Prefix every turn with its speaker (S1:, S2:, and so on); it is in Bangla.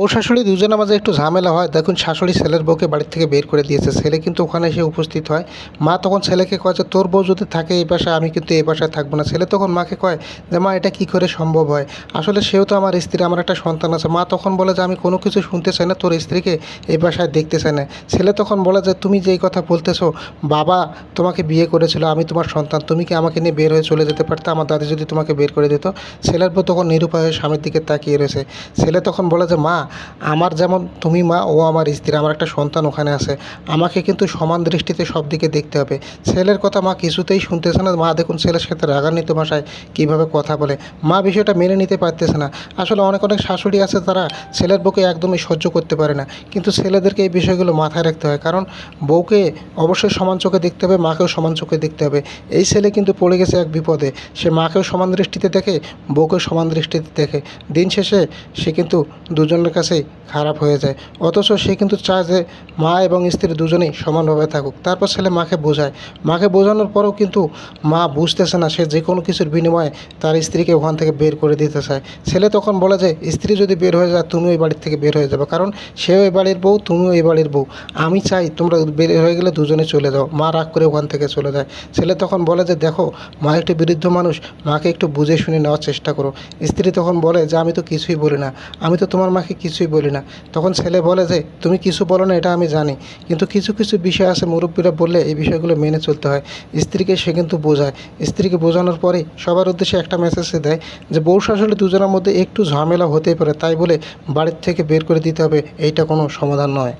S1: বউ শাশুড়ি দুজনের মাঝে একটু ঝামেলা হয়। দেখুন শাশুড়ি ছেলের বউকে বাড়ি থেকে বের করে দিয়েছে। ছেলে কিন্তু ওখানে এসে উপস্থিত হয়। মা তখন ছেলেকে কয় যে তোর বউ যদি থাকে এই বাসায়, আমি কিন্তু এই বাসায় থাকবো না। ছেলে তখন মাকে কয় যে মা এটা কি করে সম্ভব হয়, আসলে সেও তো আমার স্ত্রী, আমার একটা সন্তান আছে। মা তখন বলে যে আমি কোনো কিছু শুনতে চাই না, তোর স্ত্রীকে এই বাসায় দেখতে চাই না। ছেলে তখন বলে যে তুমি যেই কথা বলতেছো, বাবা তোমাকে বিয়ে করেছিল, আমি তোমার সন্তান, তুমি কি আমাকে নিয়ে বের হয়ে চলে যেতে পারতে আমার দাদি যদি তোমাকে বের করে দিত। ছেলের বউ তখন নিরুপায় হয়ে স্বামীর দিকে তাকিয়ে রয়েছে। ছেলে তখন বলে যে মা, আমার যেমন তুমি মা, ও আমার স্ত্রী, আমার একটা সন্তান ওখানে আছে, আমাকে কিন্তু সমান দৃষ্টিতে সব দিকে দেখতে হবে। ছেলের কথা মা কিছুতেই শুনতেছে না। মা দেখুন ছেলের সাথে রাগান্বিত ভাষায় কীভাবে কথা বলে। মা বিষয়টা মেনে নিতে পারতেছে না। আসলে অনেক অনেক শাশুড়ি আছে তারা ছেলের বউকে একদমই সহ্য করতে পারে না, কিন্তু ছেলেদেরকে এই বিষয়গুলো মাথায় রাখতে হয়, কারণ বউকে অবশ্যই সমান চোখে দেখতে হবে, মাকেও সমান চোখে দেখতে হবে। এই ছেলে কিন্তু পড়ে গেছে এক বিপদে। সে মাকেও সমান দৃষ্টিতে দেখে, বউকেও সমান দৃষ্টিতে দেখে। দিন শেষে সে কিন্তু দুজনের কাছেই খারাপ হয়ে যায়। অথচ সে কিন্তু চায় যে মা এবং স্ত্রী দুজনেই সমানভাবে থাকুক। তারপর ছেলে মাকে বোঝায়। মাকে বোঝানোর পরেও কিন্তু মা বুঝতেছে না। সে যে কোনো কিছুর বিনিময়ে তার স্ত্রীকে ওখান থেকে বের করে দিতে চায়। ছেলে তখন বলে যে স্ত্রী যদি বের হয়ে যায় তুমি ওই বাড়ির থেকে বের হয়ে যাবে, কারণ সেও এই বাড়ির বউ, তুমিও এই বাড়ির বউ। আমি চাই তোমরা বের হয়ে গেলে দুজনে চলে যাও। মা রাগ করে ওখান থেকে চলে যায়। ছেলে তখন বলে যে দেখো, মা একটু বৃদ্ধ মানুষ, মাকে একটু বুঝে শুনে নেওয়ার চেষ্টা করো। স্ত্রী তখন বলে যে আমি তো কিছুই বলি না, আমি তো তোমার মাকে কিছুই বলি না। তখন ছেলে বলে যে তুমি কিছু বলো না এটা আমি জানি, কিন্তু কিছু কিছু বিষয় আছে মুরব্বীরা বললে এই বিষয়গুলো মেনে চলতে হয়। স্ত্রীকে সে কিন্তু বোঝায়। স্ত্রীকে বোঝানোর পরে সবার উদ্দেশ্যে একটা মেসেজ দেয় যে বউ শাশুড়ি দুজনের মধ্যে একটু ঝামেলা হতেই পারে, তাই বলে বাড়ির থেকে বের করে দিতে হবে এইটা কোনো সমাধান নয়।